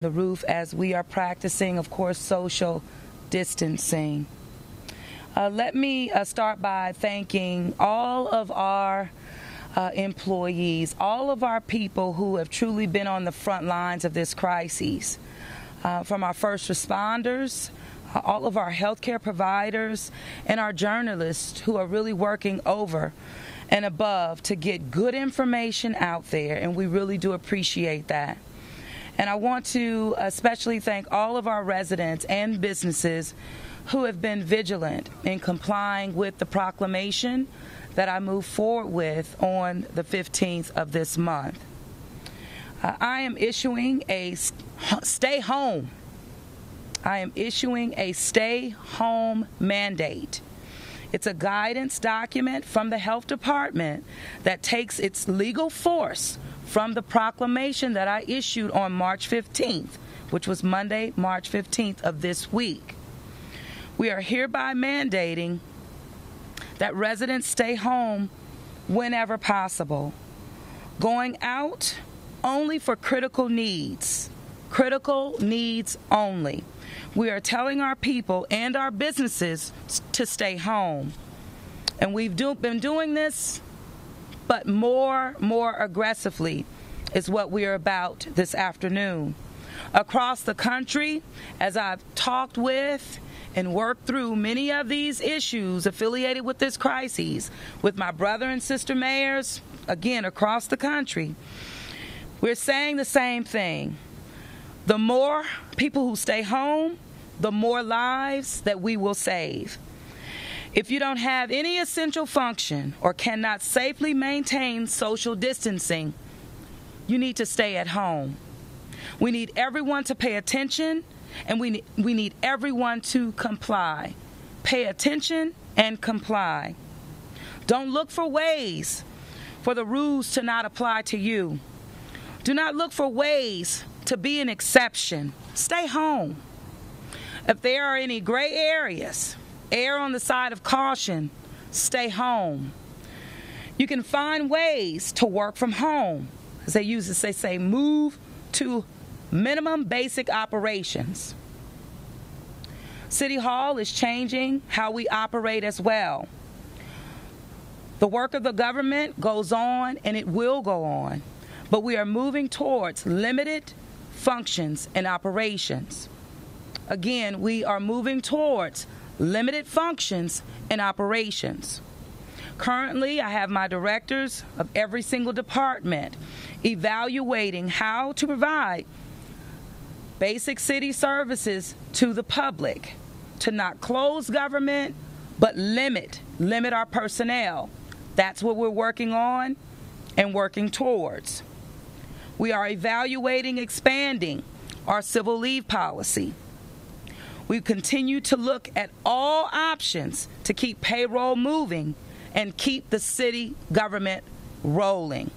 the roof as we are practicing, of course, social distancing. Let me start by thanking all of our employees, all of our people who have truly been on the front lines of this crisis, from our first responders, all of our healthcare providers, and our journalists who are really working over and above to get good information out there, and we really do appreciate that. And I want to especially thank all of our residents and businesses who have been vigilant in complying with the proclamation that I moved forward with on the 15th of this month. I am issuing a stay home. I am issuing a stay home mandate. It's a guidance document from the health department that takes its legal force from the proclamation that I issued on March 15th, which was Monday, March 15th of this week. We are hereby mandating that residents stay home whenever possible, going out only for critical needs only. We are telling our people and our businesses to stay home. And we've been doing this, but more aggressively is what we are about this afternoon. Across the country, as I've talked with and worked through many of these issues affiliated with this crisis with my brother and sister mayors, again, across the country, we're saying the same thing. The more people who stay home, the more lives that we will save. If you don't have any essential function or cannot safely maintain social distancing, you need to stay at home. We need everyone to pay attention, and we need everyone to comply. Pay attention and comply. Don't look for ways for the rules to not apply to you. Do not look for ways to be an exception. Stay home. If there are any gray areas, err on the side of caution. Stay home. You can find ways to work from home. As they say, move to minimum basic operations. City Hall is changing how we operate as well. The work of the government goes on, and it will go on, but we are moving towards limited functions and operations. Again, we are moving towards limited functions and operations. Currently, I have my directors of every single department evaluating how to provide basic city services to the public, to not close government, but limit our personnel. That's what we're working on and working towards. We are evaluating expanding our civil leave policy. We continue to look at all options to keep payroll moving and keep the city government rolling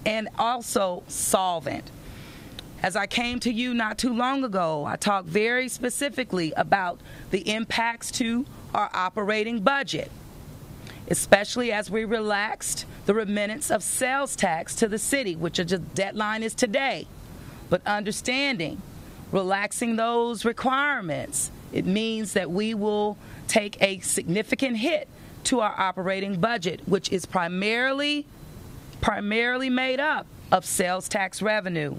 and also solvent. As I came to you not too long ago, I talked very specifically about the impacts to our operating budget, especially as we relaxed the remittance of sales tax to the city, which the deadline is today. But understanding, relaxing those requirements, it means that we will take a significant hit to our operating budget, which is primarily made up of sales tax revenue.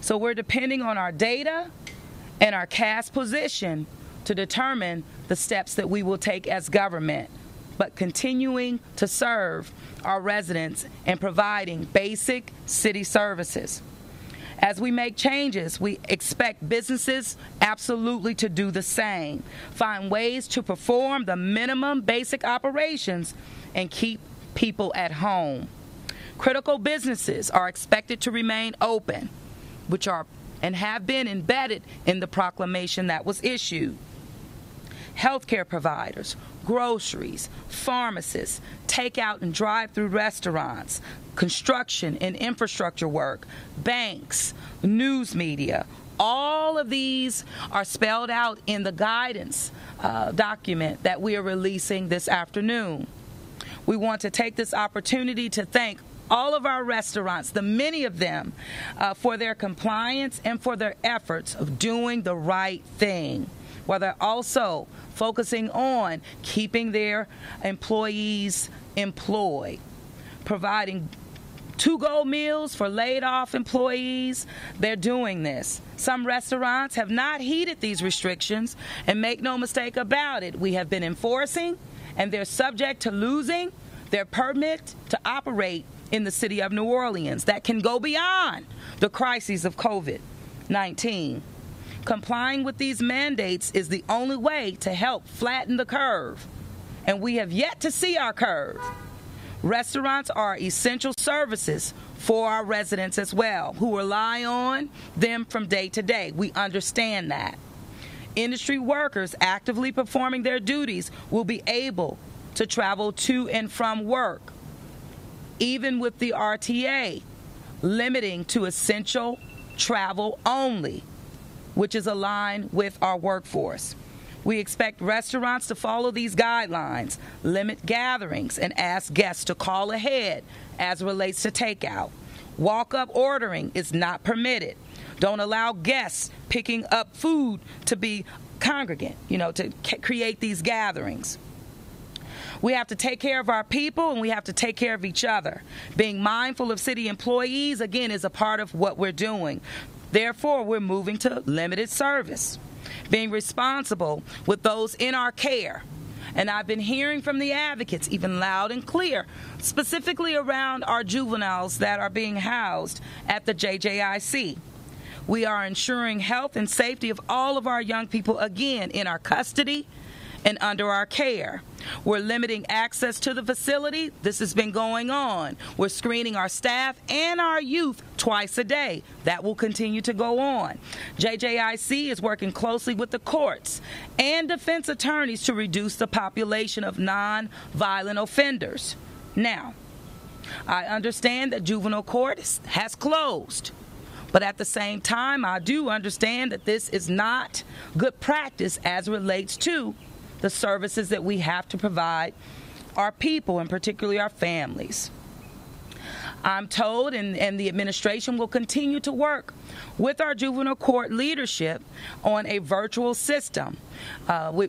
So we're depending on our data and our cash position to determine the steps that we will take as government, but continuing to serve our residents and providing basic city services. As we make changes, we expect businesses absolutely to do the same. Find ways to perform the minimum basic operations and keep people at home. Critical businesses are expected to remain open, which are and have been embedded in the proclamation that was issued. Healthcare providers, groceries, pharmacists, takeout and drive-through restaurants, construction and infrastructure work, banks, news media, all of these are spelled out in the guidance document that we are releasing this afternoon. We want to take this opportunity to thank all of our restaurants, the many of them, for their compliance and for their efforts of doing the right thing, while they're also focusing on keeping their employees employed, providing to-go meals for laid-off employees. They're doing this. Some restaurants have not heeded these restrictions, and make no mistake about it, we have been enforcing, and they're subject to losing their permit to operate in the city of New Orleans. That can go beyond the crises of COVID-19. Complying with these mandates is the only way to help flatten the curve, and we have yet to see our curve. Restaurants are essential services for our residents as well, who rely on them from day to day. We understand that. Industry workers actively performing their duties will be able to travel to and from work, even with the RTA limiting to essential travel only, which is aligned with our workforce. We expect restaurants to follow these guidelines, limit gatherings, and ask guests to call ahead as relates to takeout. Walk-up ordering is not permitted. Don't allow guests picking up food to be congregant, to create these gatherings. We have to take care of our people, and we have to take care of each other. Being mindful of city employees, again, is a part of what we're doing. Therefore, we're moving to limited service. Being responsible with those in our care. And I've been hearing from the advocates, even loud and clear, specifically around our juveniles that are being housed at the JJIC. We are ensuring health and safety of all of our young people, again, in our custody and under our care. We're limiting access to the facility. This has been going on. We're screening our staff and our youth twice a day. That will continue to go on. JJIC is working closely with the courts and defense attorneys to reduce the population of non-violent offenders. Now, I understand that juvenile court has closed. But at the same time, I do understand that this is not good practice as relates to the services that we have to provide our people, and particularly our families. I'm told, and the administration will continue to work with our juvenile court leadership on a virtual system.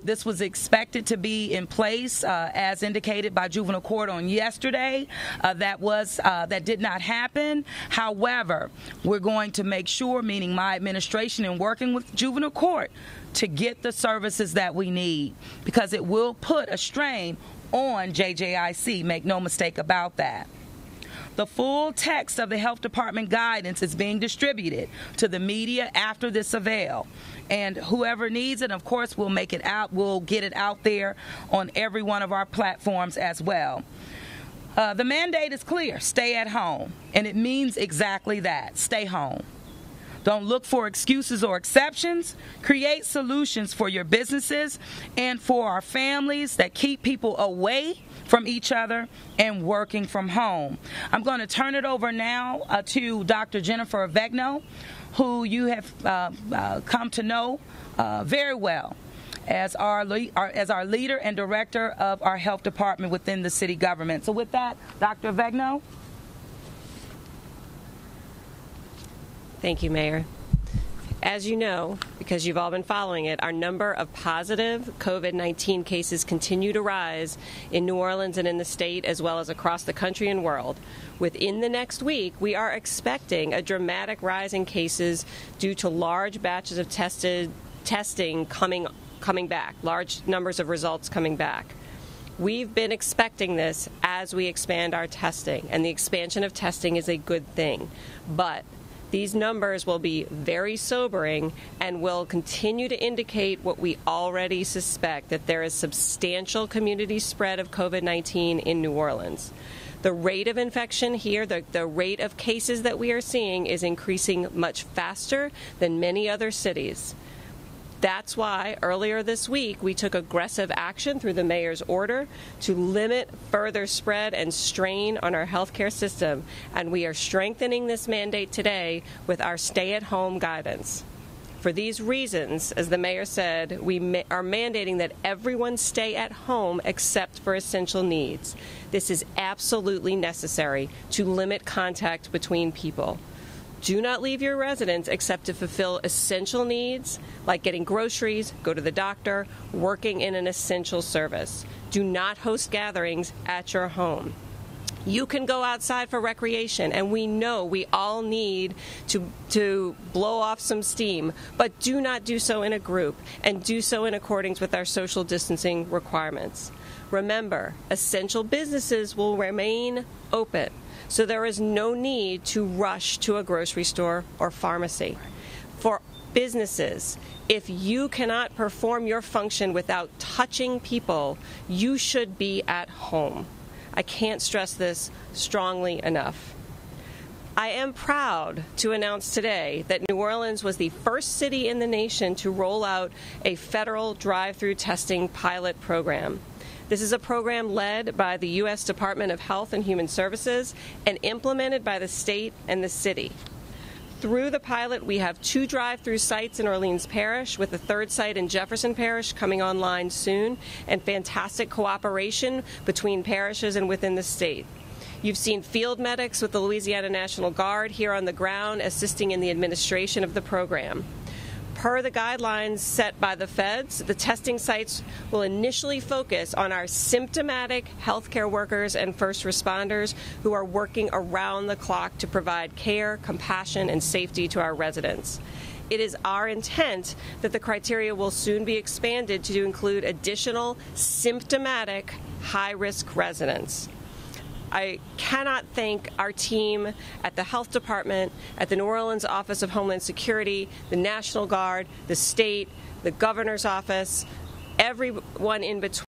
This was expected to be in place, as indicated by juvenile court on yesterday. That did not happen. However, we're going to make sure, meaning my administration and working with juvenile court, to get the services that we need, because it will put a strain on JJIC. Make no mistake about that. The full text of the Health Department guidance is being distributed to the media after this avail. And whoever needs it, of course, we'll get it out there on every one of our platforms as well. The mandate is clear: stay at home. And it means exactly that: stay home. Don't look for excuses or exceptions. Create solutions for your businesses and for our families that keep people away from each other and working from home. I'm going to turn it over now to Dr. Jennifer Avegno, who you have come to know very well as our leader and director of our health department within the city government. So with that, Dr. Avegno. Thank you, Mayor. As you know, because you've all been following it, our number of positive COVID-19 cases continue to rise in New Orleans and in the state, as well as across the country and world. Within the next week, we are expecting a dramatic rise in cases due to large batches of testing coming back, large numbers of results coming back. We've been expecting this as we expand our testing, and the expansion of testing is a good thing. But these numbers will be very sobering and will continue to indicate what we already suspect, that there is substantial community spread of COVID-19 in New Orleans. The rate of infection here, the rate of cases that we are seeing, is increasing much faster than many other cities. That's why earlier this week we took aggressive action through the mayor's order to limit further spread and strain on our healthcare system, and we are strengthening this mandate today with our stay-at-home guidance. For these reasons, as the mayor said, we are mandating that everyone stay at home except for essential needs. This is absolutely necessary to limit contact between people. Do not leave your residence except to fulfill essential needs like getting groceries, go to the doctor, working in an essential service. Do not host gatherings at your home. You can go outside for recreation, and we know we all need to blow off some steam, but do not do so in a group, and do so in accordance with our social distancing requirements. Remember, essential businesses will remain open, so there is no need to rush to a grocery store or pharmacy. For businesses, if you cannot perform your function without touching people, you should be at home. I can't stress this strongly enough. I am proud to announce today that New Orleans was the first city in the nation to roll out a federal drive-through testing pilot program. This is a program led by the U.S. Department of Health and Human Services and implemented by the state and the city. Through the pilot, we have 2 drive-through sites in Orleans Parish, with a 3rd site in Jefferson Parish coming online soon, and fantastic cooperation between parishes and within the state. You've seen field medics with the Louisiana National Guard here on the ground assisting in the administration of the program. Per the guidelines set by the feds, the testing sites will initially focus on our symptomatic healthcare workers and first responders who are working around the clock to provide care, compassion, and safety to our residents. It is our intent that the criteria will soon be expanded to include additional symptomatic high-risk residents. I cannot thank our team at the Health Department, at the New Orleans Office of Homeland Security, the National Guard, the state, the governor's office, everyone in between.